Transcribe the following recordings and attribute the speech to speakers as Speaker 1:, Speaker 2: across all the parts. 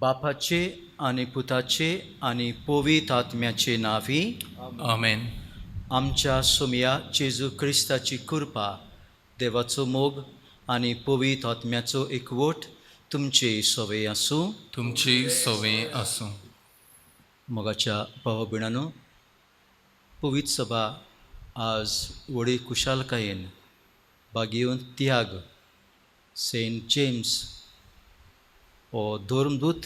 Speaker 1: बापाचे आणि पुताचे आणि पवित्र आत्म्याचे नावी
Speaker 2: आमेन.
Speaker 1: आमच्या सोमया जेजू क्रिस्ताची कृपा, देवाचो मोग आणि पवित्र आत्म्याचो एकवट तुमचे सवय आसूं.
Speaker 2: तुमची सवय आसूं.
Speaker 1: मोगाच्या भाव भयणांनो, पवित्र सभा आज व्हडी कुशालकायेन बागेवन त्याग सेंट जेम्स हो धर्मदूत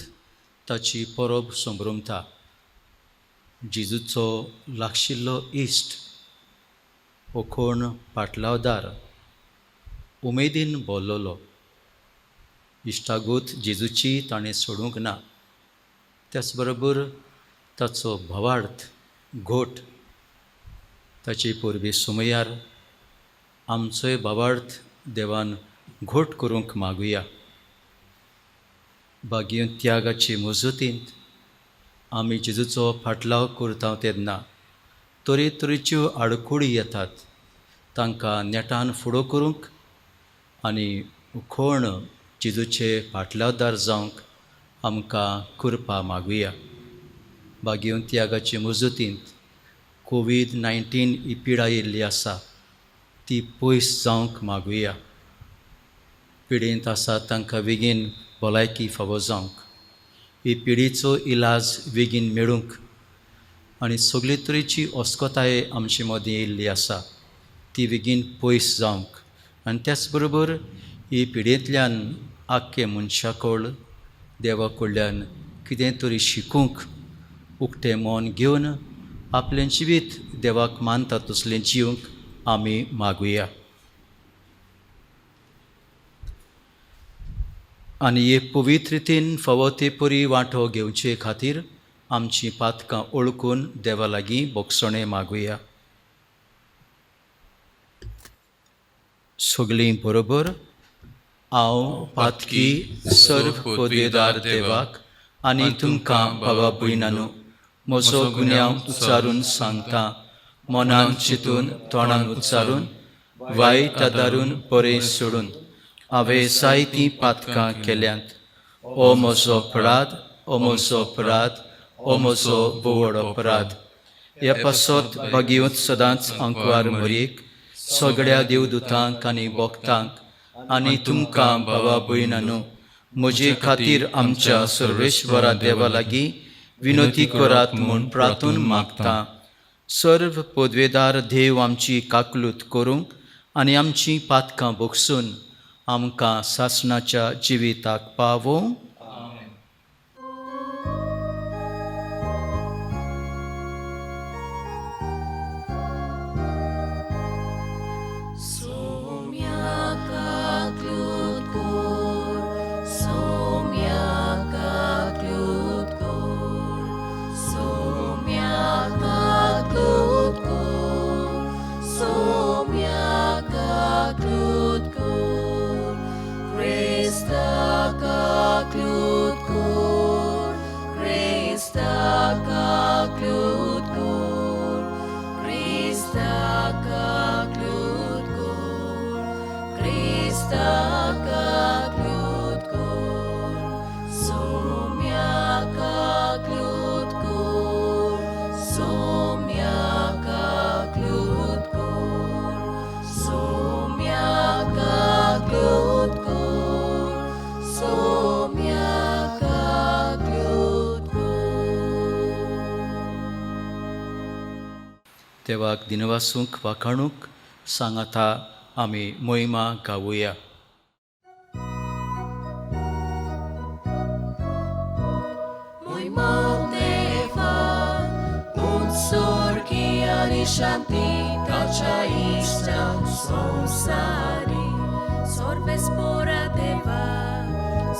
Speaker 1: ताची परब संभ्रमता. जेजूचो लागशिल्लो इश्ट हो कोण पाटलावदार उमेदीन बोल्लोलो. इश्टागूत जेजूची ताणें सोडूंक ना. त्याच बरोबर ताचो भवार्थ घोट ताचे पोरबी सुमयार आमचोय भावार्थ देवान घोट करूंक मागुया. बागेवन त्यागाचे मजतींत आमी जेजूचो फाटलाव करता तेन्ना तरेतरेच्यो आडखळी येतात. तांकां नेटान फुडो करूंक आनी उखोण जेजूचे फाटलावदार जावंक आमकां कृपा मागुया. बागेवन त्यागाचे मजतींत कोविड-19 ही पिडा येयल्ली आसा ती पयस जावंक मागुया. पिडेंत आसा तांकां बेगीन भलायकी फावो जावंक, ही पिडीचो इलाज बेगीन मेळूंक आनी सगळे तरेची अस्कोताय आमचे मदीं येयल्ली आसा ती बेगीन पयस जावंक आनी त्याच बरोबर ही पिडेंतल्यान आख्खे मनशाकोळ देवा कडल्यान कितें तरी शिकूंक उक्तें मन घेवन आपलें जिवीत देवाक मानता तसलें जिवंक आमी मागुया. आनी हे पवित्र रितीन फावो ते परी वांटो घेवचे खातीर आमचीं पातकां ओळखून देवा लागीं बोगसणें मागुया. सगळीं बरोबर. हांव पातकी सर्व पदवेदार देवाक आनी तुमकां भावा भयणांनो म्हजो गुन्यांव उच्चारून सांगता. मनान चिंतून तोंडान उच्चारून वायट आदारून बरें सोडून हांवें जायतीं पातकां केल्यांत. हो म्हजो अपराध, हो म्हजो अपराध, हो म्हजो व्हड अपराध. ह्या पासत बागेवंत सदांच आंकवार मरयेक सगळ्या देवदूतांक आनी भक्तांक आनी तुमकां भावा भयणांनो म्हजे खातीर आमच्या सर्वेश्वरा देवा लागीं विनोती करात म्हूण प्रार्थून मागता. सर्व पदवेदार देव आमची काकलूत करूंक आनी आमचीं पातकां भोगसून आमकां सासणाच्या जिविताक पावोवं. देवाक दिनवासूंक वाखाणूक सांगाता आमी मोहिमा गावुया.
Speaker 3: Santità ista sonsari, sorbe spora deva,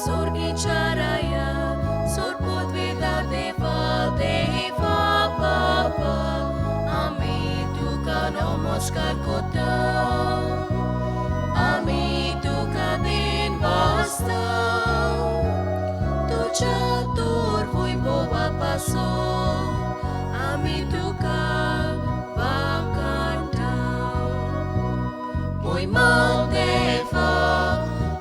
Speaker 3: sorgi charaya, sorpodveda deva, deva papa, ami tu ka namaskar kota, ami tu ka din basta, tu chatur voi bova paso, ami tu ka Maldeva,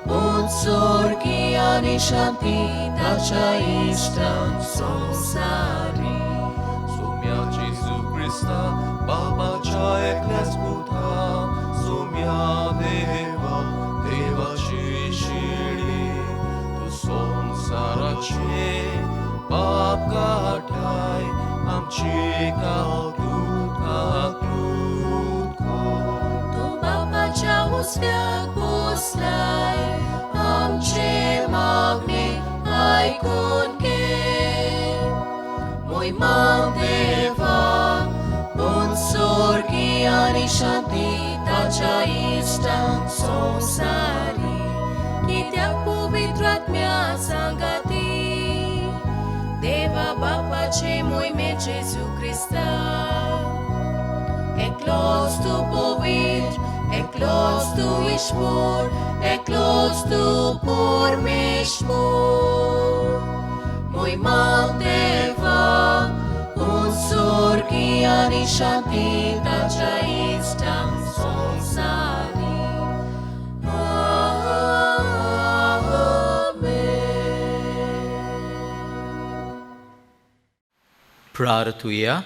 Speaker 3: un उत्सुर्गी आणि शांती ताच्या इष्टां संसारी.
Speaker 4: सोम्या जेजू Crysta बाबाच्या एकल्याच पुता, सोम्या देवा देवाची शिडी, तू संसाराचे पाप काटाय, आमची कातूत कातूत कर.
Speaker 3: तू बापाच्या उस्त्याक बसलाय, आमचे मागणे ऐकून घे. मोहिमा देवा उत्सुर्गी आणि शांती ताच्या इष्टां संसारी. कित्याक पवित्र आत्म्या सांगाती देवा बापाचे मोहिमे जेजू Crysta. Eklos tu povir, eklos tu ishmor, eklos tu por meshmor. Moima deva, unsurgi ani shanti tacha istam sonsari. Amen.
Speaker 1: प्रार्थूया.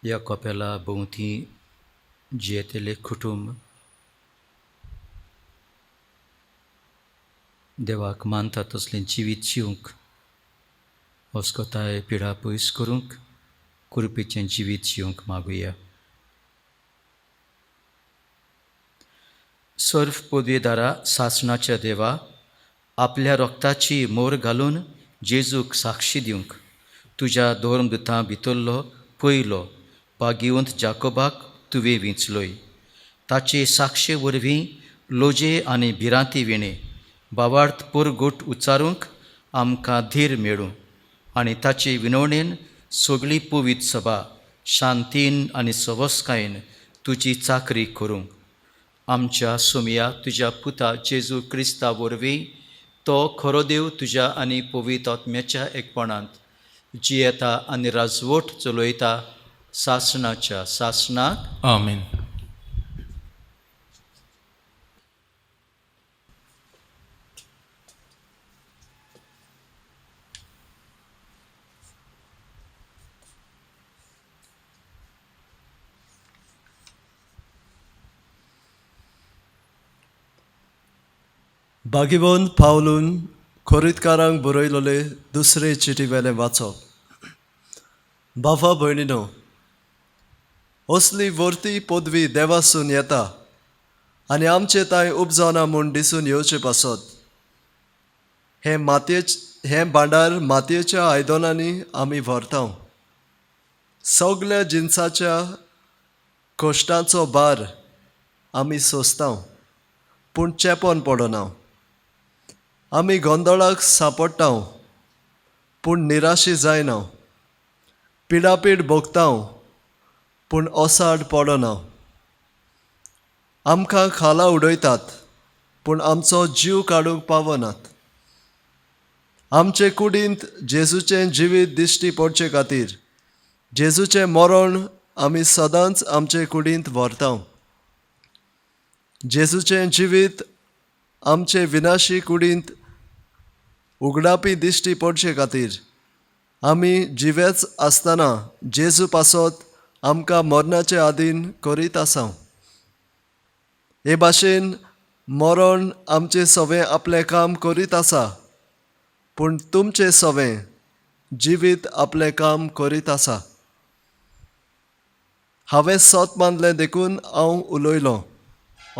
Speaker 1: ह्या कोपेला भोंवती जियेतेले कुटुंब देवाक मानता तसलें जिवीत जिवंक, वस्कोताय पिडा पयस करूंक कृपेचें जिवीत जिवंक मागुया. सर्व पदवीदारा सासणाच्या देवा, आपल्या रोगताची मोर घालून जेजूक साक्षी दिवंक तुज्या धोर्मदुतां भितरलो पयलो भाग्यवंत जाकोबाक तुवें विंचलोय. ताचे साक्षे वरवीं लोजे आनी भिरांती विणे भावार्थ पुरगूट उच्चारूंक आमकां धीर मेळूं आनी ताचे विनवणेन सगळी पवित्र सभा शांतीन आनी सवस्कायेन तुजी चाकरी करूंक. आमच्या सोमया तुज्या पुता जेजू क्रिस्ता वरवीं तो खरो देव तुज्या आनी पवित्र आत्म्याच्या एकपणांत जियेता आनी राजवट चलयता सासणाच्या सासणाक.
Speaker 2: आमेन.
Speaker 5: भाग्यवंत पावलून खोरीतकारांक बरयलोले दुसरे चिटी वेले वाचप. बाबा भयणीनो, असली वर्ती पदवी देवासून येता आनी आमचे ताय उपजावना म्हूण दिसून येवचे पासत. हे भांडार मातयेच्या आयदनांनी आमी व्हरतां. सगल्या जिन्साच्या कश्टांचो भार आमी सोंसतां, पूण चेंपोन पडना. आमी गोंदळाक सांपडटां, पूण निराशी जायना. पिडापीड भोगतां, पूण ओसाड पडना. आमकां खाला उडयतात, पूण आमचो जीव काडूंक पावनात. आमचे कुडींत जेजूचें जिवीत दिश्टी पडचे खातीर जेजूचें मरण आमी सदांच आमचे कुडींत व्हरतां. जेजूचें जिवीत आमचे विनाशी कुडींत उगडापी दिश्टी पडचे खातीर आमी जिवेच आसतना जेजू पासत आमकां मरणाचे आधीन करीत आसां. हे भाशेन मरण आमचे सवें आपलें काम करीत आसा, पूण तुमचें सवें जिवीत आपलें काम करीत आसा. हांवें सत मानलें देखून हांव उलयलों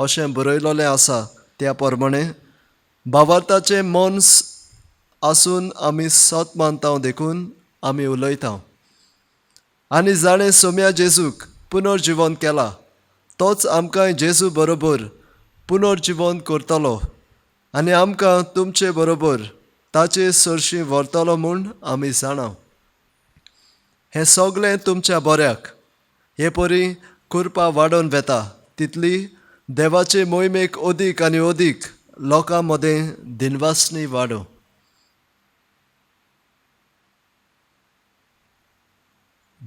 Speaker 5: अशें बरयलोलें आसा. त्या प्रमाणे भावार्थाचें मन आसून आमी सत मानता देखून आमी उलयता. आनी जाणें सोम्या जेजूक पुनर्जीवन केला, तोच आमकां जेजू बरोबर पुनर्जीवन करतलो आनी आमकां तुमचे बरोबर ताचे सरशी व्हरतलो म्हूण आमी जाणा. हें सगळें तुमच्या बऱ्याक. हे परी कृपा वाडोवन वेता तितली देवाचे मोहिमेक अदीक आनी अदीक लोकां मदें दिनवासनी वाडो.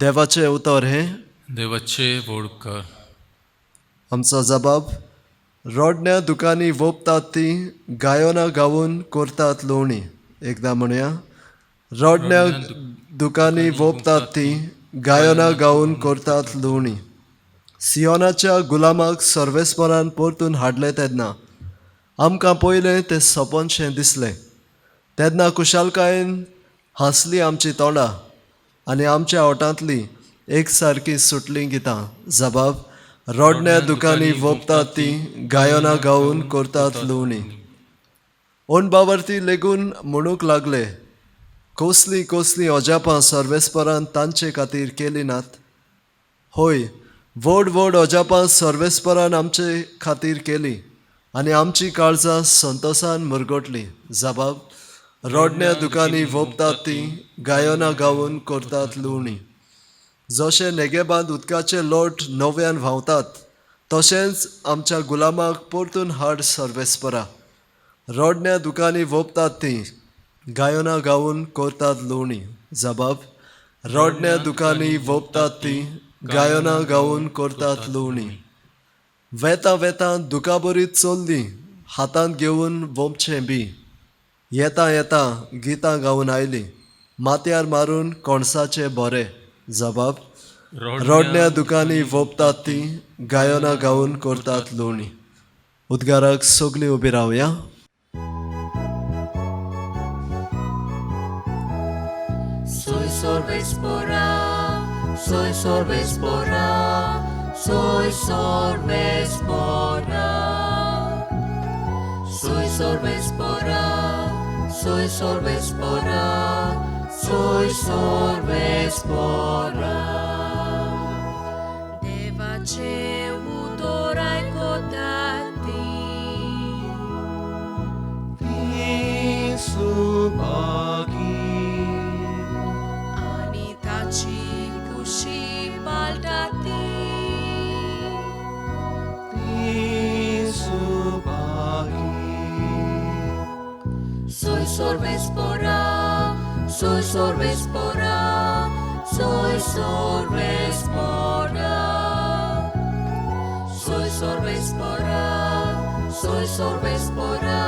Speaker 5: देवाचें उतर हें
Speaker 2: देवाचे व्हड कर.
Speaker 5: आमचो जबाब रोडण्या दुकानी वोपतात ती गायोना गावून करतात लोवणी. एकदां म्हणया रोडण्या दुकानी वोपतात ती गायोना गावून करतात लोवणी. सियोनाच्या गुलामाक सर्वेस्परान परतून हाडले तेन्ना आमकां पयलें तें सोंपोनशें दिसलें. तेन्ना कुशालकायेन हांसलीं आमचीं तोंडां आनी आमच्या ओठांतलीं एक सारकीं सुटलीं गितां. जबाब रोडण्या दुकानी वोपतात ती गायोना गावून करतात लोवणी. ओणबावरती लेगून म्हणूंक लागले, कसलीं कसलीं अजापां सर्वेस्परान तांचे खातीर केलीं नात. होय, व्हड व्हड अजापां सर्वेस्परान आमचे खातीर केलीं आनी आमची काळजां संतोशान मुरगटलीं. जबाब रोडण्या दुकानी वोपतात ती गायोना गावून करतात लोवणी. जशें नेगेबांत उदकाचे लोट नव्यान व्हांवतात तशेंच आमच्या गुलामाक परतून हाड सर्वेस्परा. रोडण्या दुकानी वोपतात ती गायोना गावून करतात लोवणी. जबाब रोडण्या दुकानी वोपतात ती गायोना गावून करतात लोवणी. वेता वेता दुकाबरीत चल्लीं हातांत घेवन वोंपचें बी. येता येता गितां गावन आयलीं माथ्यार मारून कोणसाचें बरें. जबाब रोडण्या दुकानी वोपतात ती गायोना गावून करतात लोवणी. उद्गाराक सगळीं उबी रावया.
Speaker 3: Soy sorbespora, soy sorbespora, soy sorbespora. Soy sorbespora, soy sorbespora, soy sorbespora. Devace udorai kodati, ani taci kushi baltati. Soy sorbespora, soy sorbespora, soy sorbespora. Soy sorbespora, soy sorbespora,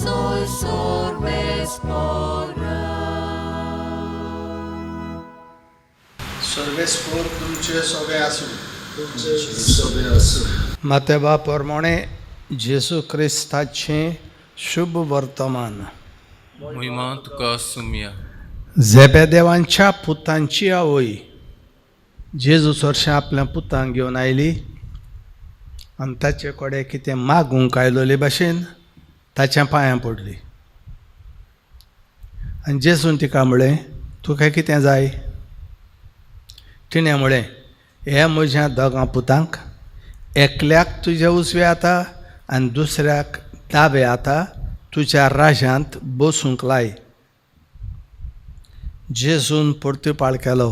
Speaker 3: soy sorbespora.
Speaker 6: सर्वेस्पोर तुमचे सोबे आसूं.
Speaker 7: मातेबा प्रमाणे जेसू क्रिस्ताचें शुभ वर्तमान.
Speaker 2: महिमा तुका सुमया.
Speaker 7: झेबेदेवांच्या पुतांची आवय जेजू चडशें आपल्या पुतांक घेवन आयली आनी ताचे कडेन कितें मागूंक आयलोले भाशेन ताच्या पांयां पडली. आनी जेजून तिका म्हळें, तुका कितें जाय? तिणें म्हळें, हे म्हज्या दोगां पुतांक एकल्याक तुज्या उजव्या हाता आनी दुसऱ्याक दावे हाता तुज्या राजांत बसूंक लाय. जेजून परतुपाळ केलो,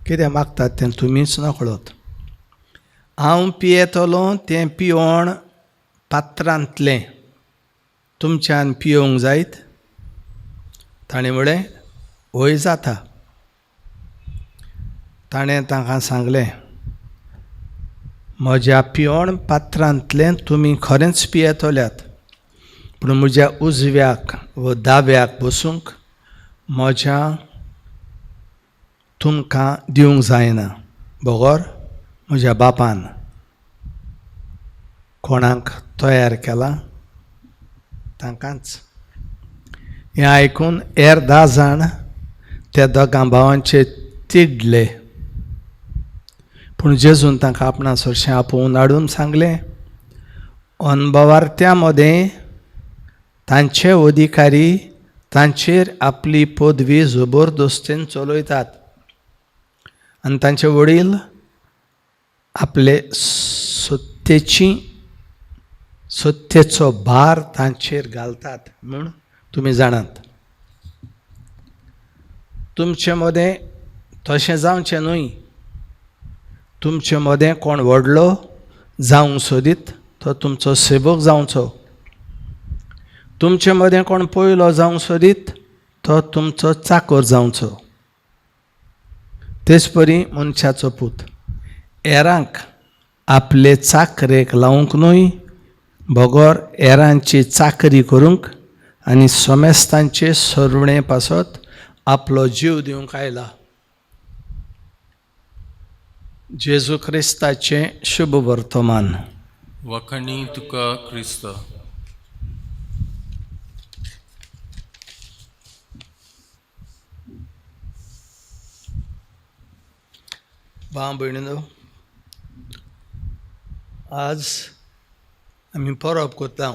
Speaker 7: कितें मागतात तें तुमीच नकळत. हांव पियेतलो तें पिवण पात्रांतलें तुमच्यान पियोवंक जायत? ताणें म्हळें, होय जाता. ताणें तांकां सांगलें, म्हज्या पिवण पात्रांतलें तुमी खरेंच पियेतल्यात, पूण म्हज्या उजव्याक व दाव्याक बसूंक म्हज्या तुमकां दिवंक जायना. बगोर म्हज्या बापान कोणाक तयार केला तांकांच. हें आयकून हेर 10 जाण त्या दोगां भावांचे चिडले. पूण जेजून तांकां आपणा चडशें आपोवन हाडून सांगलें, अनभवार्थ्या मदें तांचे अधिकारी तांचेर आपली पदवी जबरदस्तीन चलयतात आनी तांचे वडील आपले सत्तेचो भार तांचेर घालतात म्हूण तुमी जाणात. तुमचे मदें तशें जावचें न्हय. तुमचे मदें कोण व्हडलो जावंक सोदीत तो तुमचो सेवक जावचो. तुमचे मदें कोण पयलो जावंक सोदीत तो तुमचो चाकर जावचो. तेच परी मनशाचो पूत एरांक आपले चाकरेक लावूंक न्हय, भोगोर एरांची चाकरी करूंक आनी सोमेस्तांचे सोडवणे पासत आपलो जीव दिवंक आयला. जेजू क्रिस्ताचे शुभ वर्तमान.
Speaker 2: वखणी तुका क्रिस्त.
Speaker 7: भाव भयणीनो, आज आमी परब करता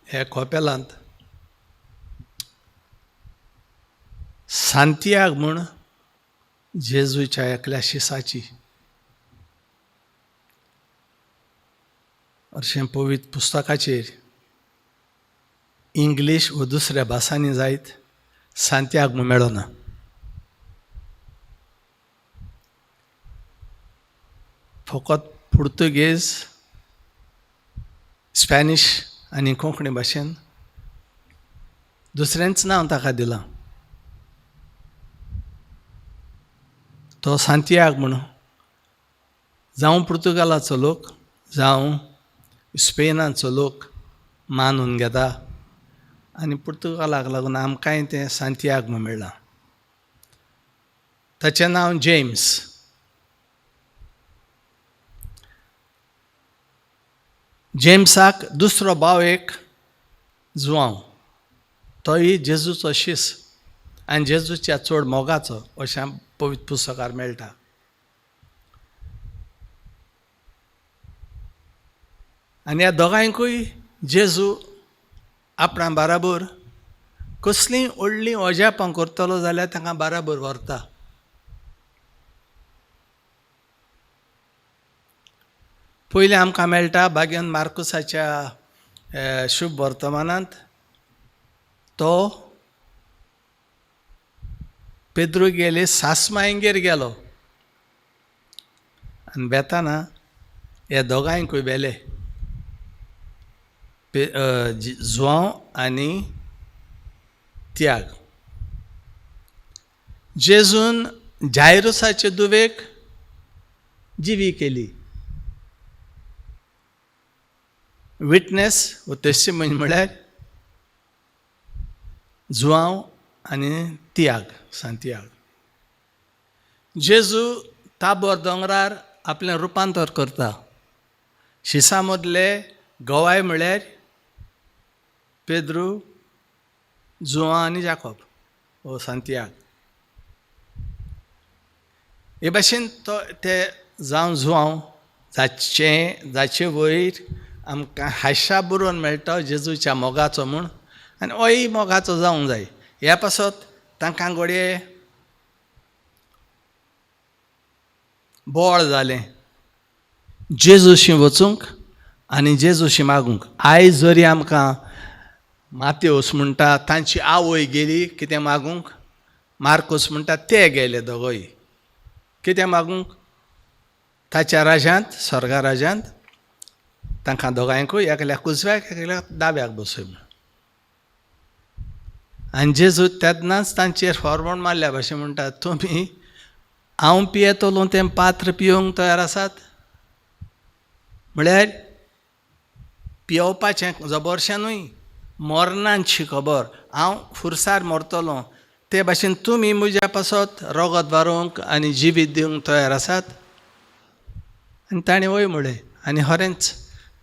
Speaker 7: हे खोपेलांत सांतियाग म्हूण जेजूच्या एकल्या शिसाची अशें पवित्र पुस्तकाचेर इंग्लीश व दुसऱ्या भासांनी जायत सांतियाग म्हूण मेळना. फकत पुर्तुगेज, स्पॅनिश आनी कोंकणी भाशेन दुसऱ्यांच नांव ताका दिलां. तो सांतियाग म्हूण जावं पुर्तुगालाचो लोक जावं स्पेनाचो लोक मानून घेता आनी पुर्तुगालाक लागून आमकांय तें सांतियाग म्हूण मेळ्ळां. ताचें नांव जेम्स. जेम्साक दुसरो भाव एक जुआंव, तोय जेजूचो शिस आनी जेजूच्या चड मोगाचो अशें पवित्र पुस्तकार मेळटा. आनी ह्या दोगांयकूय जेजू आपणा बाराबर कसलींय व्हडलीं ओजापां करतलो जाल्यार तांकां बाराबर व्हरता. पयलीं आमकां मेळटा भाग्यन मार्कुसाच्या शुभ वर्तमानांत तो पेद्रू गेले सासमायंगेर गेलो आनी बेताना ह्या दोगांयकूय बेले जुआंव आनी त्याग. जेजून जायरुसाचे दुवेक जिवी केली. विटनेस व टेस्टिमनी म्हळ्यार जुआंव आनी तियाग, सांतियाग. जेजू ताबोर दोंगरार आपलें रुपांतर करता. शिसा मदले गवाय म्हळ्यार पेद्रू, जुआंव आनी जाकोब वो सांतियाग. हे भाशेन तो ते जावं जुआंव जाचे वयर आमकां हास्या बरोवन मेळटा जेजूच्या मोगाचो म्हूण, आनी होय मोगाचो जावंक जाय. ह्या पासत तांकां घोडये बोळ जालें जेजूशी वचूंक आनी जेजूशी मागूंक. आयज जरी आमकां मातेवस म्हणटा तांची आवय गेली कितें मागूंक, मार्कोस म्हणटा ते गेले दोगोय कितें मागूंक ताच्या राज्यांत, स्वर्गा राज्यांत तांकां दोगांयकूय एकल्याक उजव्याक एकल्याक दाव्याक बसय म्हूण. आनी जेजू तेदनाच तांचेर फॉर्मोड मारल्या भशेन म्हणटा, तुमी हांव पियेतलो तें पात्र पिवंक तयार आसात? म्हळ्यार पियोवपाचें जबरशें न्हय, मरणांची खबर. हांव फुरसार मरतलों ते भाशेन तुमी म्हज्या पासत रगत व्हरोंक आनी जिवीत दिवंक तयार आसात? आनी ताणें वय म्हळें आनी खरेंच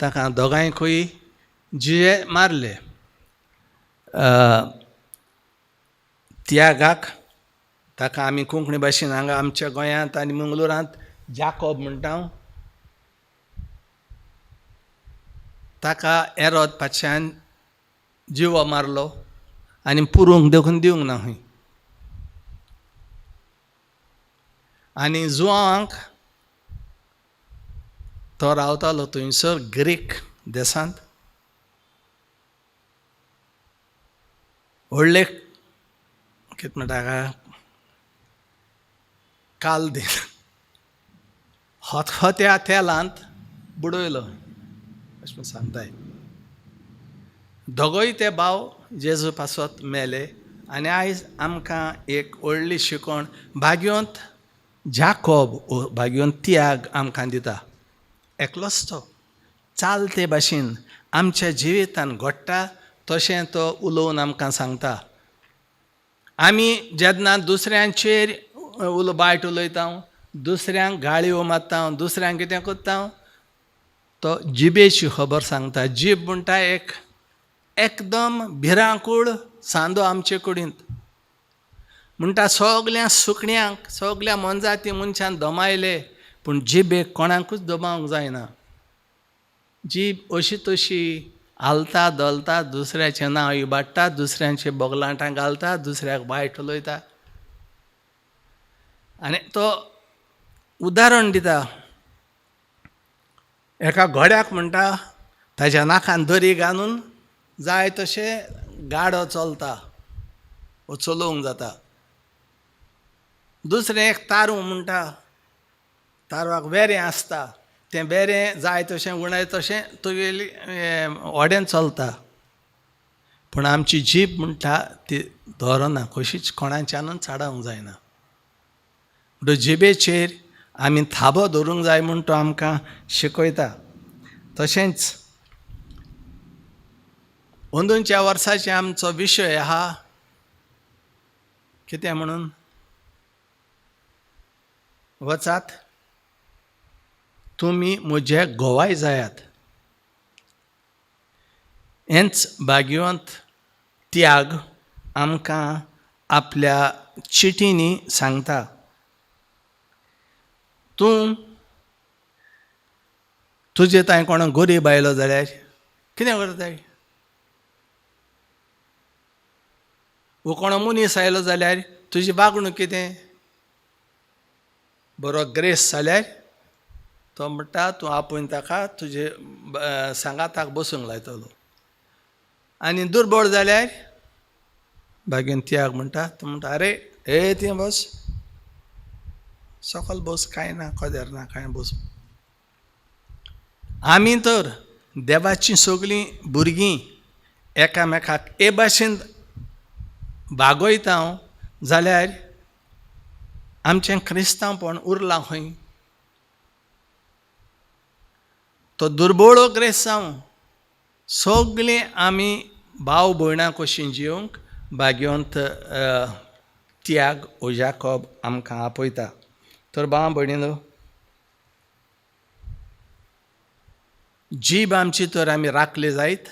Speaker 7: ताका दोगांयकूय जिवे मारले. त्यागाक ताका आमी कोंकणी भाशेन हांगा आमच्या गोंयांत आनी मंगळुरांत जाकोब म्हणटा. ताका हेरोद पातशान जिवो मारलो आनी पुरूंक देखून दिवंक ना खंय. आनी जुआंवाक तो रावतालो थंयसर ग्रीक देसांत. व्हडले कितें म्हणटा ताका काल दिन खतखत्या तेलांत बुडयलो अशें सांगताय. दोगोय ते भाव जेजू पासत मेले. आनी आयज आमकां एक व्हडली शिकवण भाग्योंत जाकोब भाग्योन त्याग आमकां दिता. एकलोच तो चाल ते भाशेन आमच्या जिवितान घडटा तशें तो उलोवन आमकां सांगता. आमी जेन्ना दुसऱ्यांचेर वायट उलयता, दुसऱ्यांक गाळयो मारता, दुसऱ्यांक कितें करता, तो जिबेची खबर सांगता. जीब म्हणटा एक एकदम भिरांकूळ सांदो आमचे कुडींत. म्हणटा सगल्या सुकण्यांक, सगल्या मनजाती मनशान दमायले, पूण जिबेक कोणाकूच दबावंक जायना. जीब अशी तशी हालता दलता, दुसऱ्याचें नांव इबाडटा, दुसऱ्यांचे बोगलांटां घालता, दुसऱ्याक वायट उलयता. आनी तो उदाहरण दिता. एका घोड्याक म्हणटा ताच्या नाकान दोरी घालून जाय तशें गाडो चलता, वो चलोवंक जाता. दुसरें एक तारू म्हणटा, तारवाक वेरें आसता, तें बेरें जाय तशें उणय तशें तुगेली व्हडें चलता. पूण आमची जीब म्हणटा ती धरना, कशीच कोणाच्यानूच चाडोवंक जायना. म्हणटूच जिबेचेर आमी थाबो दवरूंक जाय म्हूण तो आमकां शिकयता. तशेंच अंदूच्या वर्साचे आमचो विशय आहा कितें म्हणून, वचात तुमी म्हजे गोवाय जायात. हेंच भाग्यवंत त्याग आमकां आपल्या चिटींनी सांगता. तूं तुजे थंय कोण गरीब आयलो जाल्यार कितें करताय? वो कोण मनीस आयलो जाल्यार तुजी वागणूक कितें? बरो ग्रेस जाल्यार तो म्हणटा तूं आपूण ताका तुजे सांगाताक बसूंक लायतलो. आनी दुर्बळ जाल्यार भाग्यवंत त्याग म्हणटा, तो म्हणटा अरे हे तें बस, सकल बस, कांय ना, कदेर ना, कांय बस. आमी तर देवाचीं सगलीं भुरगीं एकामेकाक हे भाशेन भागयता जाल्यार आमचें क्रिस्तांवपण उरलां खंय? तो दुर्बळ ग्रेस जावं, सगलीं आमी भाव भयणां कशीं जिवंक भाग्यवंत त्याग ओ जाकोब आमकां आपयता. तर भाव भयणीनो, जीब आमची तर आमी राखली जायत,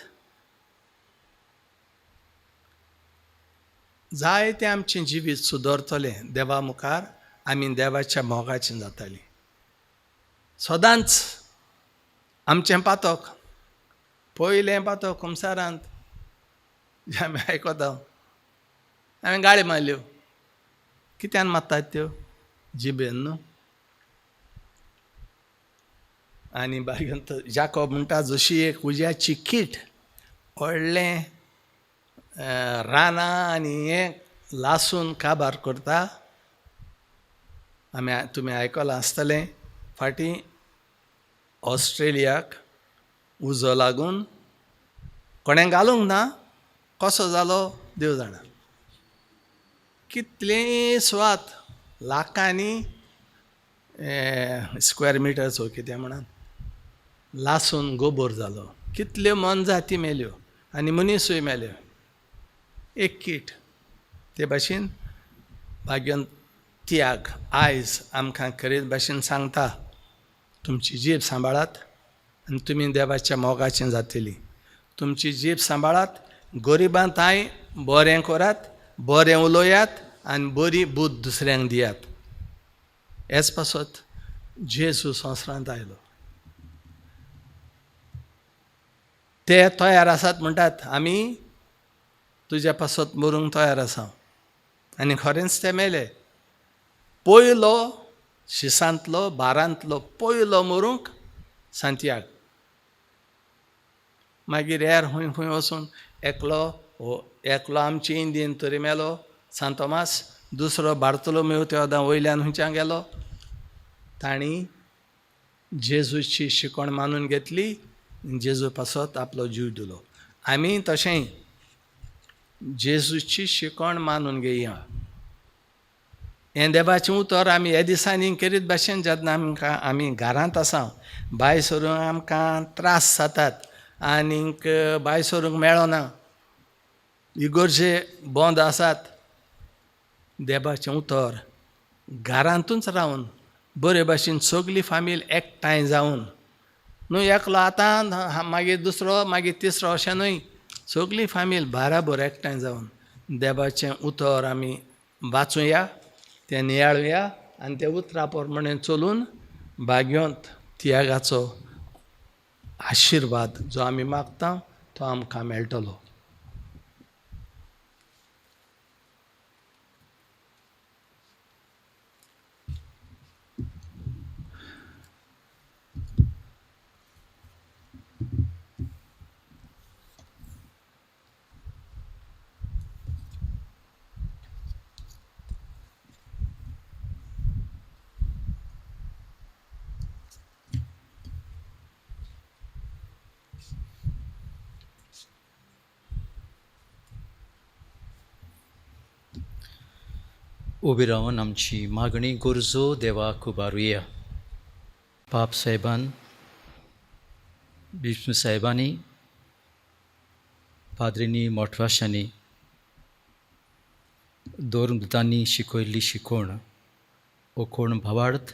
Speaker 7: जाय तें आमचें जिवीत सुदरतलें देवा मुखार, आमी देवाच्या मोगाचीं जातालीं. सदांच आमचें पातक, पयलें पातक संवसारांत जें आमी आयकता, हांवें गाळयो मारल्यो. कित्यान मारतात त्यो? जिबेन न्हू. आनी भाग्यवंत जाकोब म्हणटा जशी एक उज्याची कीट व्हडलें रानां आनी हें लासून काबार करता. तुमी आयकलां आसतलें, फाटीं ऑस्ट्रेलियाक उजो लागून कोणें घालूंक ना, कसो जालो देव जाणा. कितलें सुवात लाखांनी स्क्वेअर मिटर्स वो कितें म्हणून लासून गोबोर जालो. कितल्यो मनजाती मेल्यो आनी मनीसूय मेल्यो. एक कीट. ते भाशेन भाग्यवंत त्याग आयज आमकां खरेच भाशेन सांगता, तुमची जीब सांबाळात आनी तुमी देवाच्या मोगाचीं जातलीं. तुमची जीब सांबाळात, गरिबां थंय बरें करात, बरें उलोयात आनी बरी बूद दुसऱ्यांक दियात. हेच पासत जेजू संवसारांत आयलो. ते तयार आसात म्हणटात आमी तुज्या पासत मरूंक तयार आसा. आनी खरेंच ते मेले. पयलो शिसांतलो बारांतलो पयलो मरूंक सांतियाग. मागीर हेर खंय खंय वचून एकलो आमचे इंडियेन तरी मेलो सांत तोमास. दुसरो बार्तोलोमेव तेवादा वयल्यान खंयच्यान गेलो. तांणी जेजूची शिकवण मानून घेतली, जेजू पासत आपलो जीव दिलो. आमी तशें जेजूची शिकवण मानून घेया. हें देवाचें उतर आमी हे दिसांनी करीत भाशेन जेन्ना आमी घरांत आसा भायर सरूंक आमकां त्रास जातात आनीक भायर सरूंक मेळना इगर्जे बंद आसात देवाचें उतर घरांतूच रावन बरे भाशेन सगली फामील एकठांय जावन न्हू एकलो आतां मागीर दुसरो मागीर तिसरो अशें न्हय सगली फामील बाराबर एकठांय जावन देवाचें उतर आमी वाचुया तें नियाळुया आनी त्या उतरा प्रमाणें चलून भाग्योंत तियागाचो आशिर्वाद जो आमी मागता तो आमकां मेळटलो.
Speaker 1: उबी रावन आमची मागणी गरजो देवाक उबारुया. पाप साहेबान विष्णू साहेबांनी पाद्रींनी मोठवाशांनी दोरदांनी शिकयल्ली शिकोवण ओकोण भावार्थ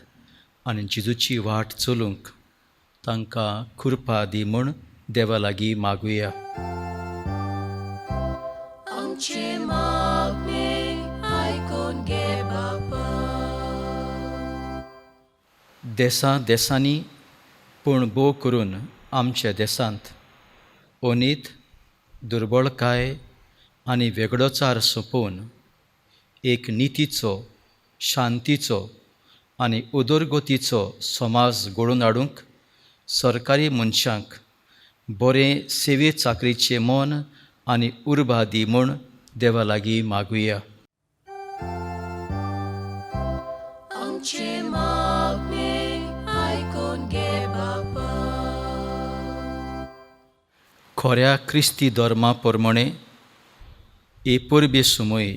Speaker 1: आनी जेजूची वाट चलूंक तांकां कृपा दी म्हूण देवा लागीं मागुया.
Speaker 3: आमची मागणी आयकून घे बापा.
Speaker 1: देसांनी पूण भोव करून आमच्या देसांत ओनीत दुर्बळकाय आनी वेगळोचार सोंपोवन एक नितीचो शांतीचो आनी उदरगतीचो समाज घडोवन हाडूंक सरकारी मनशांक बरें सेवे चाकरीचें मन आनी उर्बा दी म्हूण देवा लागीं मागुया.
Speaker 3: आमची मागणी आयकून घे बापा.
Speaker 1: खोऱ्या क्रिस्ती धर्मा प्रमाणे हे परबे सुमय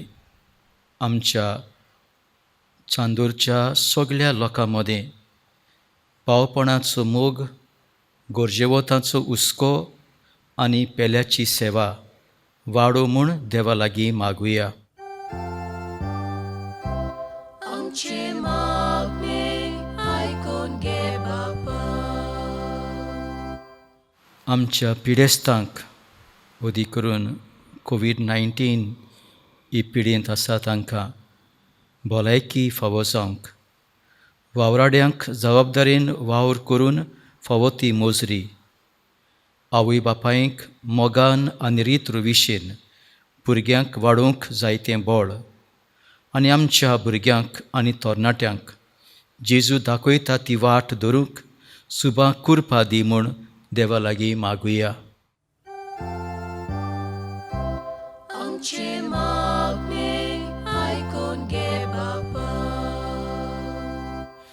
Speaker 1: आमच्या चांदूरच्या सगळ्या लोकां मदें पावपणाचो मोग गोरजेवतांचो हुस्को आनी पेल्याची सेवा वाडो म्हूण देवा लागीं मागुया.
Speaker 3: आमची मागणी आयकून घे बापा.
Speaker 1: आमच्या पिडेस्तांक ओदी करून कोवीड-19 ही पिडेंत आसा तांकां भलायकी फावो जावंक वावराड्यांक जबाबदारेन वावर करून फावो ती मोजरी आवय बापायंक मोगान आनी रीत रुविशेन भुरग्यांक वाडोवंक जायतें बळ आनी आमच्या भुरग्यांक आनी तरणाट्यांक जेजू दाखयता ती वाट धरूंक सुबां कृपा दी म्हूण देवा लागीं मागुया.
Speaker 3: आमची मागणी आयकून घे बापा.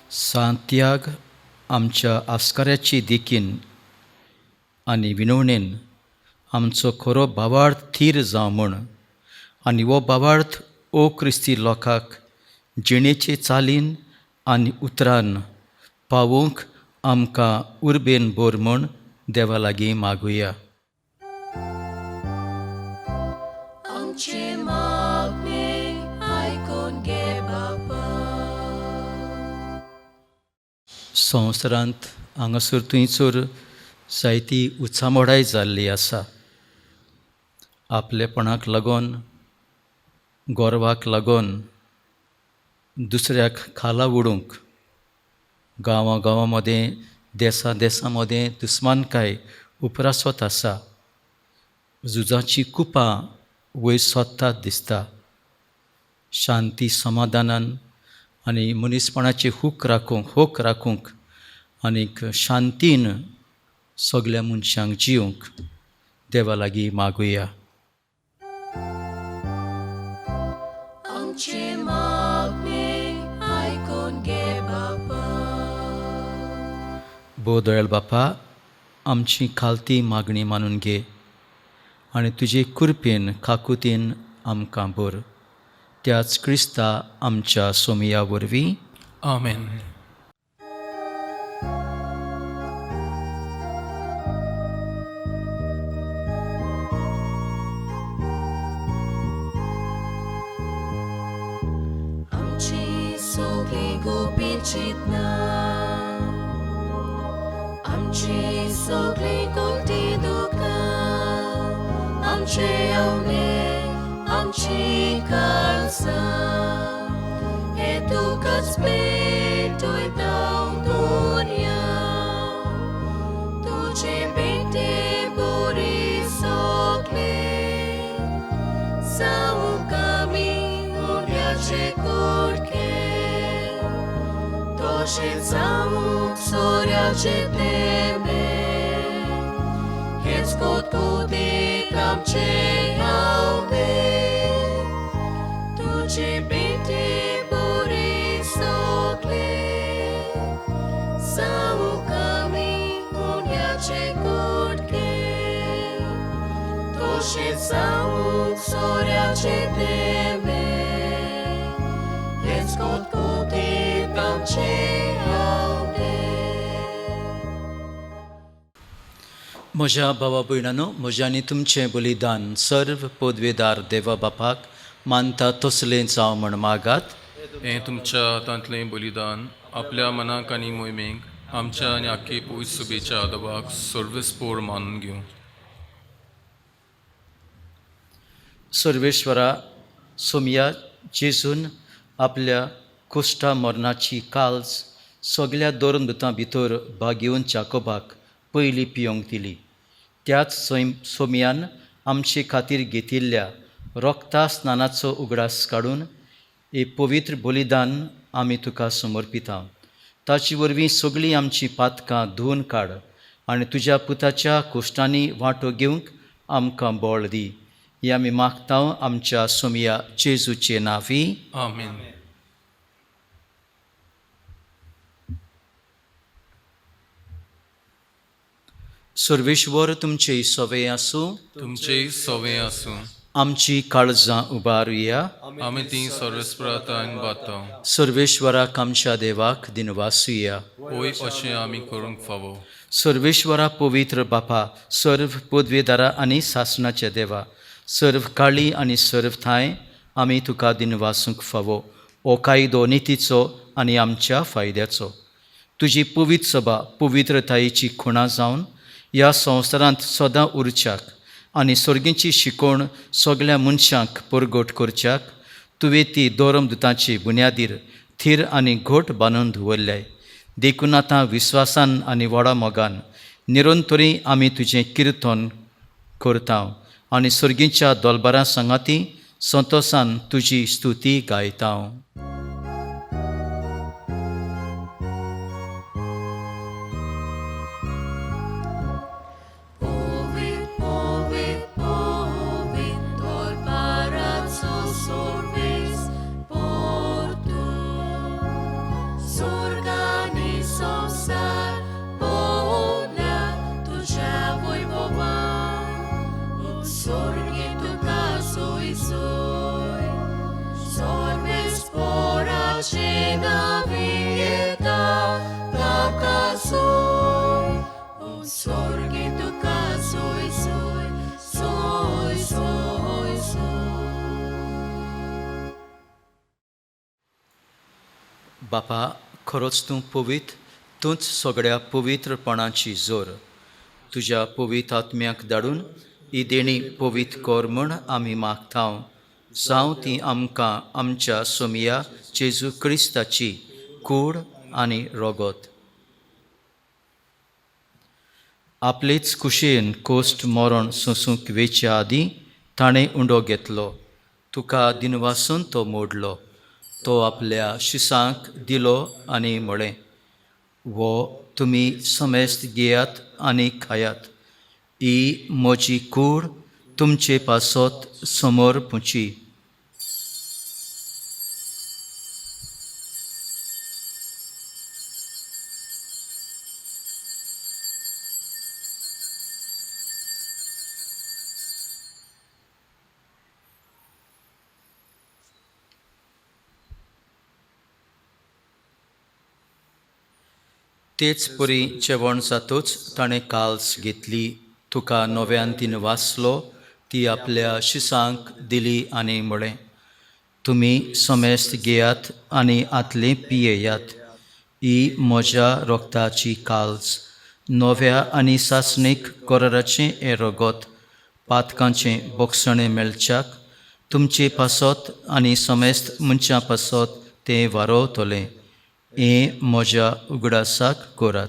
Speaker 1: सांत्याग आमच्या आस्काऱ्याची देखीन आनी विनवणेन आमचो खरो भावार्थ थीर जावं म्हूण आनी हो भावार्थ ओ क्रिस्ती लोकांक जिणेचे चालीन आनी उतरान पावोवंक आमकां उर्बेन बोर म्हूण देवा लागीं मागुया.
Speaker 3: आमची मागणी आयकून घे बापा.
Speaker 1: संवसारांत हांगासर थंयसर जायती उत्सामोडाय जाल्ली आसा. आपलेपणाक लागून गोरवाक लागून दुसऱ्याक खाला उडोवंक गांवां मदें देसां मदें दुस्मानकाय उपरासत आसा. झुजाची कुपां वयर सोदतात दिसता. शांती समाधानान आनी मनीसपणाचे हूक राखूंक आनीक शांतीन सगळ्या मनशांक जिवंक देवा लागीं मागुया.
Speaker 3: आमची मागणी आयकून घे बापा.
Speaker 1: भोव दयाळ बापा, आमची खालती मागणी मानून घे आनी तुजे कृपेन काकुतीन आमकां भर. त्याच क्रिस्ता आमच्या सोमया वरवीं
Speaker 2: आमेन.
Speaker 3: आमची सगळी गुपीत चिंतना, आमची सगळी कोणती दुखां, आमचे अवघे, आमची काळजां, हे तुकाच पेटयता दुनिया. तुजे बेटे बरी सगळे जावूंक आमी उर्याचे कुडके, तशें जावूंक सोऱ्याचे तेंबे, हेच कोतकुदीक आमचे आवडे. तुजे बेटे बरे सगळे जावूंक आमी उर्याचे कुडके, तशें जावूंक सोऱ्याचे तेंबे, हेच कोतकुदीक आमचे आवडे.
Speaker 1: म्हज्या भावा भयणांनो, म्हजें आनी तुमचें बलिदान सर्व पदवेदार देवा बापाक मानता तसलें जावं म्हण मागात.
Speaker 2: हें तुमच्या हातांतलें बलिदान आपल्या मनाक आनी मोहिमेक आमच्या आनी आख्खे पवित्र सभेच्या आदवाक सर्वेस्पोर मानून घेवं.
Speaker 1: सर्वेश्वरा, सोमया जेजून आपल्या कुश्टा मरणाची काळज सगळ्या दोरंदुतां भितर भाग्यवन चाकोबाक पयलीं पियोंक दिली. त्याच सोमयान आमचे खातीर घेतिल्ल्या रोगता स्नानाचो उगडास काडून हे पवित्र बलिदान आमी तुका समर्पिता. ताचे वरवीं सगळीं आमची पातकां धुवन काड आनी तुज्या पुताच्या कुश्टांनी वांटो घेवंक आमकां बळ दी. हे आमी मागतां आमच्या सोमया जेजूचे नांवी.
Speaker 2: आमेन.
Speaker 1: सर्वेश्वर तुमचे सवे आसूं,
Speaker 2: तुमचेय सवें आसूं.
Speaker 1: आमची काळजां उबारुया.
Speaker 2: आमी ती सर्वेस्परातान बातां.
Speaker 1: सर्वेश्वराक आमच्या देवाक दिनवासुया.
Speaker 2: होय अशें आमी करूंक फावो.
Speaker 1: सर्वेश्वरा पवित्र बापा, सर्व पदवेदारा आनी सासणाचे देवा, सर्व काळी आनी सर्व थाय आमी तुका दिनवासूंक फावो. हो कायदो नितीचो आनी आमच्या फायद्याचो. तुजी पवित्र सभा पवित्रतायेची खुणा जावन ह्या संवसारांत सदां उरच्याक आनी सर्गीची शिकोवण सगळ्या मनशांक परगट करच्याक तुवें ती दोरमदुतांचे बुन्यादीर थीर आनी घोट बांदून दवरल्याय. देखून आतां विस्वासान आनी व्हडा मोगान निरंतरी आमी तुजें किर्तन करता आनी सर्गीच्या दोलबारां सांगाती संतोशान तुजी स्तुती गायता. बापा, खरोच तूं पवित्र, तूंच सगळ्या पवित्रपणाची जोर. तुज्या पवित्र आत्म्याक धाडून ही देणी पवित्र कर म्हण आमी मागता. जावं ती आमकां आमच्या सोमया जेजू क्रिस्ताची कूड आनी रोगोत. आपलेच कुशेन कोस्ट मरण सोंसूंक वेच्या आदीं ताणें उंडो घेतलो. तुका दिनवासून तो मोडलो. तो आपल्या शिसांक दिलो आनी म्हळें, वो तुमी समेस्त घेयात आनी खायात. ही म्हजी कूड तुमचे पासत समोर पुंची. तेच परी जेवण जातूच ताणें काल्स घेतली, तुका नव्यान तिन वाचलो, ती आपल्या शिसांक दिली आनी म्हळें, तुमी समेस्त घेयात आनी आतले पियेयात. ही म्हज्या रोगताची काल्स, नव्या आनी सासणीक कोराराचें हें रगत, पातकांचें बोगसणें मेळच्याक तुमचे पासत आनी समेस्त मनशां पासत तें वारोवतलें. हें म्हज्या उगडासाक करात.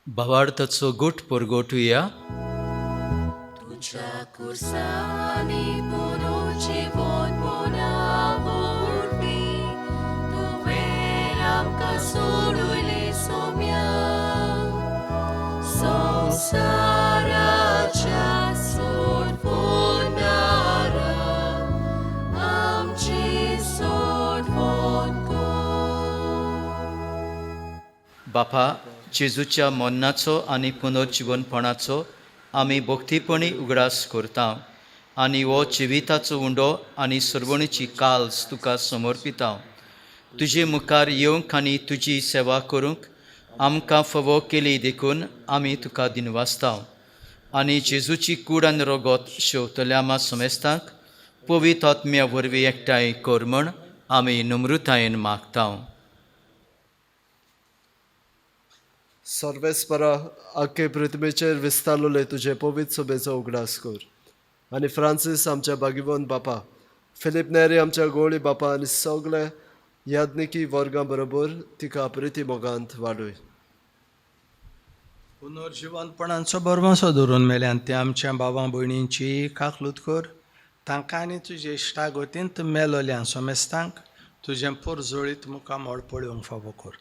Speaker 1: भावार्थाचो गुट परगोटुया.
Speaker 3: तुझ्या कुर्सानी पुरो जीवन पुनावरवी, तुवें आमकां सोडूयले सोम्या. संवसाराच्या सोडवणारा, आमची सोडवण कर.
Speaker 1: बापा, जेजूच्या मरणाचो आनी पुनर्जीवनपणाचो आमी भक्तीपणी उगडास करता आनी हो जिविताचो उंडो आनी सर्वणीची काल्स तुका समर्पिता. तुजे मुखार येवंक आनी तुजी सेवा करूंक आमकां फावो केली देखून आमी तुका दिनवासता. आनी जेजूची कूड आनी रगत शेवतल्या आमा समेस्तांक पवित्र आत्म्या वरवीं एकठांय कर म्हण आमी नम्रतायेन मागता.
Speaker 5: सर्वेस्परा आख्खे पृथ्वीचेर विस्तारलोले तुजे पवित्र सभेचो उगडास कर. आनी फ्रांसीस आमच्या भागिवंत बापा, फिलीप नेरी आमच्या गोळी बापा आनी सगळे याज्ञिकी वर्गां बरोबर तिका प्रिती मोगांत वाडय.
Speaker 7: पुनर्जीवनपणांचो बरमसो धरून मेल्यान ते आमच्या भावां भयणींची काकलूत कर. तांकां आनी तुजे इश्टागतींत मेलोल्यां समेस्तांक तुजें पुरजोळीत मुखार मोड पळोवंक फावो कर.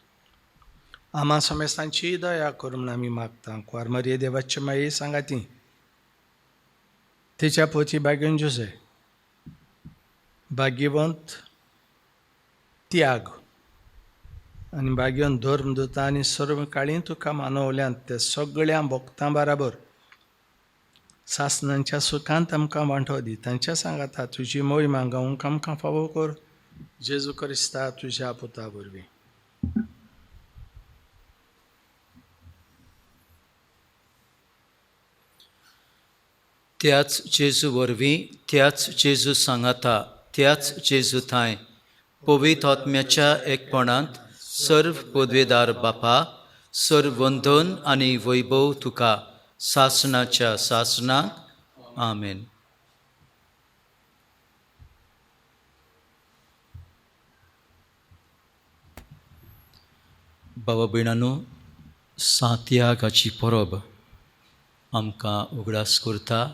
Speaker 7: आमा समेस्तांची दया कर म्हूण आमी मागता. क्वारमरिये देवाची माये सांगाती, तिच्या पोती भाग्यन जुसे, भाग्यवंत त्याग आनी भाग्यवंत धर्मदूता आनी सर्व काळी तुका मानवल्यान ते सगळ्या भक्तां बराबर सासणांच्या सुखांत आमकां वांटो दी. तांच्या सांगाता तुजी मोहीम गावूंक आमकां फावो कर. जेजू क्रिस्ता तुज्या पुता वरवीं.
Speaker 1: त्याच जेजू वरवीं, त्याच जेजू सांगाता, त्याच जेजू थंय पवित्र आत्म्याच्या एकपणांत सर्व पदवेदार बापा, सर्व वंदन आनी वैभव तुका सासणाच्या सासणाक. आमेन. भावा भयणांनो, सांत्यागाची परब आमकां उगडास करता.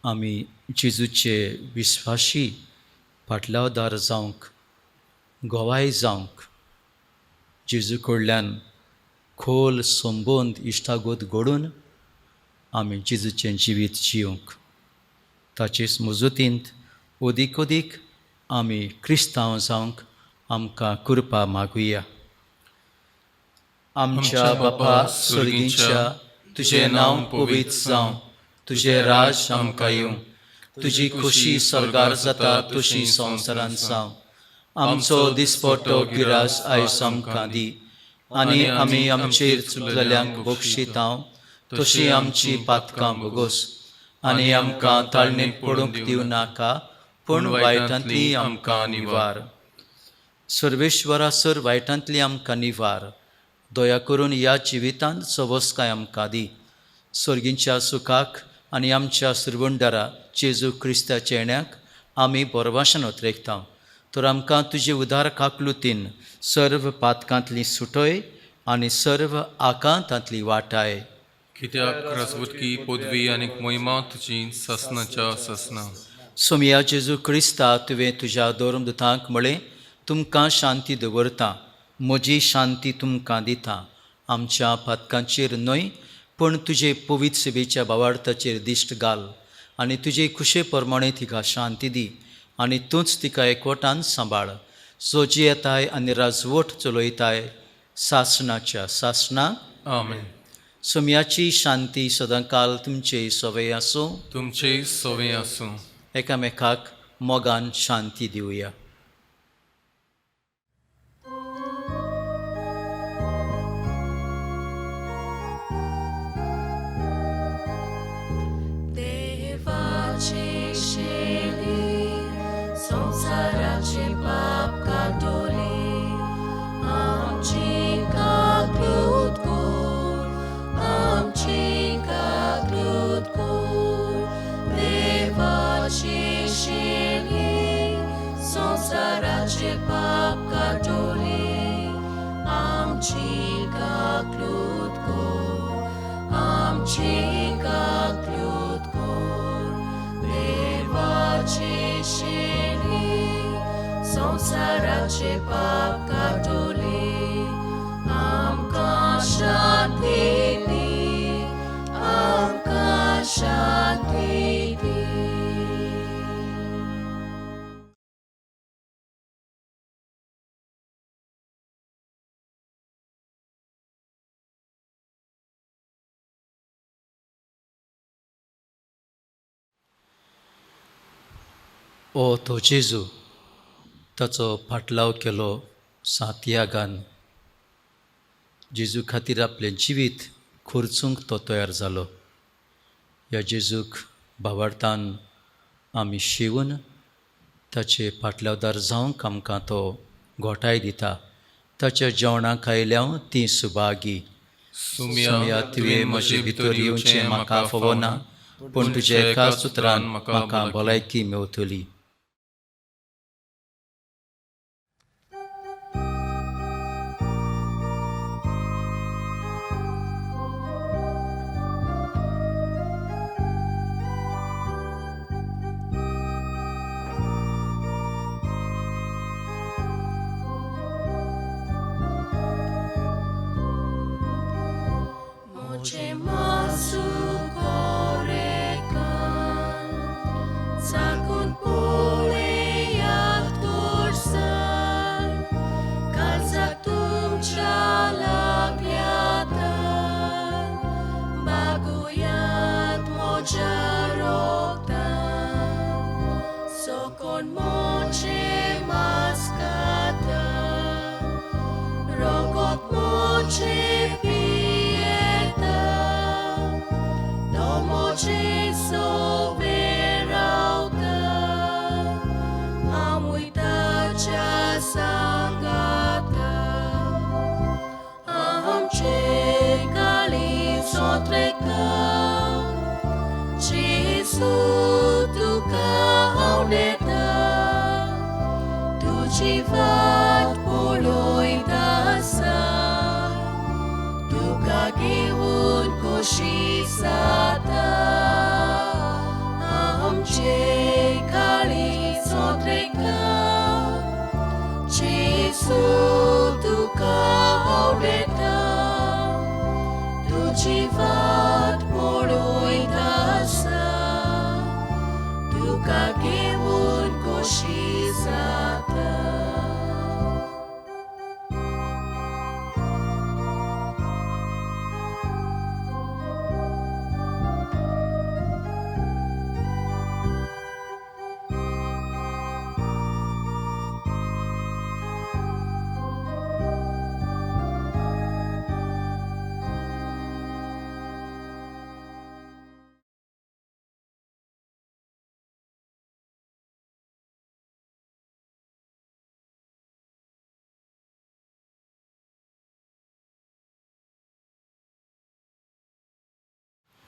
Speaker 1: आमी जेजूचे विस्वाशी फाटलावदार जावंक, गोवाय जावंक, जेजू कडल्यान खोल संबंद इश्टागत घडोवन आमी जेजूचें जिवीत जिवंक, ताचेच मजतींत अदीक आमी क्रिस्तांव जावंक आमकां कृपा मागुया. आमच्या बापा स्वर्गीच्या, तुजें नांव पवित्र जावं, तुजें राज आमकां येवं, तुजी खुशी स्वर्गार जाता तशी संवसारांत जावं. आमचो दिसपट्टो गिरास आयज आमकां दी, आनी आमी आमचेर चुकलेल्यांक बक्षितांव तशी आमची पातकां भोगोस. आनी आमकां ताळणेक पडूंक दिवं नाका, पूण वायटांतली आमकां निवार. सर्वेश्वरा सर, वायटांतली आमकां निवार. दया करून ह्या जिवितांत सवस्काय आमकां दी. स्वर्गींच्या सुखाक आनी आमच्या सुरवंडारा जेजू क्रिस्ताच्या येण्याक आमी बोरवाशान उतरेकता. तर आमकां तुजे उदार काकलुतीन सर्व पातकांतली सुटय आनी सर्व आकांतांतली वाटाय.
Speaker 2: कित्याक राजवटकी पदवी आनी मोहिमा तुजी ससनाच्या ससना.
Speaker 1: सोमया जेजू क्रिस्ता, तुवें तुज्या धर्मदूतांक म्हळें, तुमकां शांती दवरता, म्हजी शांती तुमकां दिता. आमच्या पातकांचेर न्हय, पूण तुजे पवित्र सभेच्या भावार्थाचेर दिश्ट घाल आनी तुजे कुशे प्रमाणे तिका शांती दी आनी तूंच तिका एकवटान सांबाळ. सोजी येताय आनी राजवट चलयताय सासणाच्या सासणाक
Speaker 2: आमेन.
Speaker 1: सुमयाची शांती सदांकाल तुमचे सवय आसूं.
Speaker 2: तुमचे सवे आसूं.
Speaker 1: एकामेकाक मोगान शांती दिवया.
Speaker 3: देवाचे शेली संसाराचे पाप काटोले आमची काकूत कोर आमची काकूत कोर देवाचे शेली संसाराचे पाप काटोले आमची काकूत कोर आमची काकूत कोर देवाचे शेली संसाराचे पाप काटोले आमकां शांती दी आमकां शांती दी.
Speaker 1: ओ तो जेजू ताचो फाटलाव केलो सांतियागान जेजू खातीर आपलें जिवीत खर्चूंक तो तयार जालो. ह्या जेजूक भावार्थान आमी शिवून ताचे फाटलावदार जावंक आमकां तो घोटाय दिता. ताच्या जेवणाक आयल्याव ती सुभागी.
Speaker 2: सुमया तुवें म्हजे भितर येवचें म्हाका फावो ना,
Speaker 1: पूण तुज्या एका सुत्रान म्हाका भलायकी मेवतली.
Speaker 3: Moche masu korekan sakun pole yak torsan kalzak tumcha lagliatan baguyat moja roktan sokon moche maskatan rogot moche moche soberauta amuita cha sangata amche kali sotreka Jesu tu kauneta tu jivat poloi dasa tu kagiwun kushisata amche kali sotreka Jesu tu kauneta tu jivat poloi dasa tu kagiwun kushisata.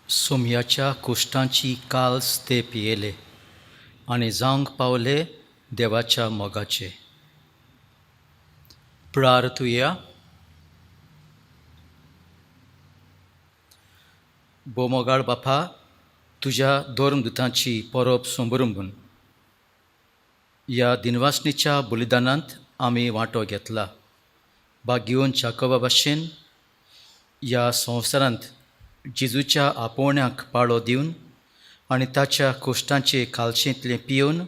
Speaker 1: सोमयाच्या कुश्टांची काल्स ते पियेले आनी जावंक पावले देवाच्या मोगाचे. प्रार्थुया. बोमोगाळ बापा, तुज्या धर्मदुतांची परब संभ्रमून ह्या दिनवासणीच्या बलिदानांत आमी वांटो घेतला. भाग्यवन जाकोबा भाशेन ह्या संवसारांत जेजूच्या आपोवण्याक पाळो दिवन आनी ताच्या कोश्टांचे कालशेंतलें पिवन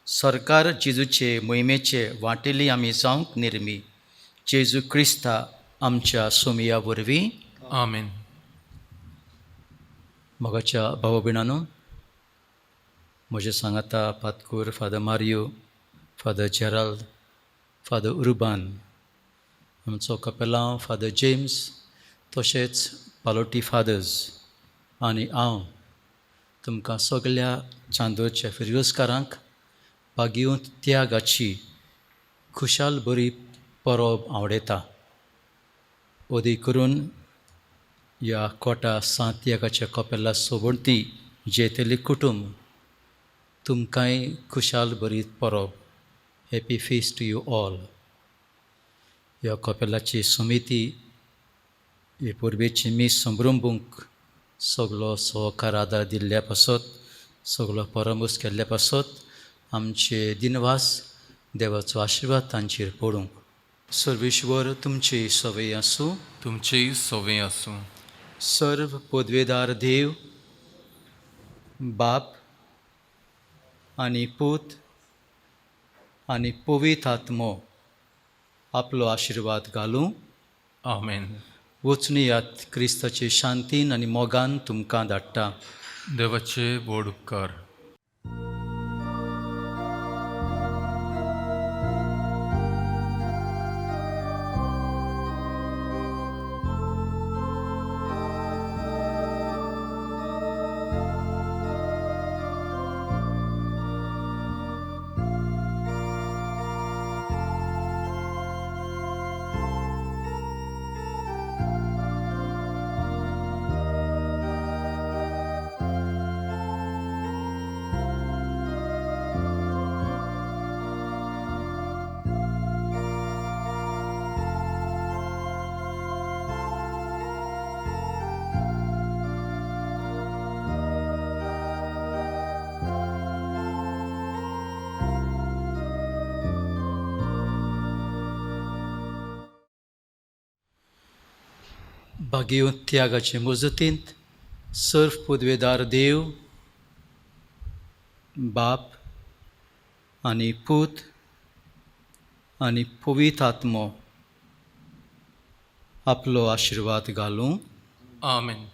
Speaker 1: सरकार जेजूचे मोहिमेचे वांटेली आमी जावंक निर्मी जेजू क्रिस्ता आमच्या सोमया वरवीं.
Speaker 2: आमेन.
Speaker 1: मोगाच्या भाव भयणांनो, म्हजे सांगाता पातकूर father Mario, father Gerald, father Urban, आमचो कपेलांव फादर जेम्स, तशेंच पालोटी फादर्स आनी हांव तुमकां सगळ्या चांदोरच्या फिरयोसकारांक बागेंत त्यागाची खुशाल बरी परब आवडयता. ओदी करून ह्या कोटा सांत्यागाच्या कपेला सोबणती जेतेली कुटुंब तुमकांय खुशाल बरी परब. Happy fest to you all. ह्या कपेलाची समिती हे पुर्वेची मीस संभ्रमूंक सगळो सहकार आदार दिल्ल्या पासत, सगळो परमूस केल्ल्या पासत आमचे दिनवास देवाचो आशिर्वाद तांचेर पडूंक. सर्वेश्वर तुमची सवय आसूं.
Speaker 2: तुमचेय सोवे आसूं.
Speaker 1: सर्व पदवेदार देव, बाप आनी पूत आनी पवित्र आत्मो आपलो आशिर्वाद घालूं.
Speaker 2: आमेन.
Speaker 1: वचून यात क्रिस्ताचे शांतीन आनी मोगान तुमकां धाडटा.
Speaker 2: देवाचे व्हड उपकार.
Speaker 1: बागेंत त्यागाचे मुजतींत सर्व पदवेदार देव, बाप आनी पूत आनी पवित्र आत्मो आपलो आशिर्वाद घालूं.
Speaker 2: आमेन.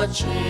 Speaker 4: Jesus.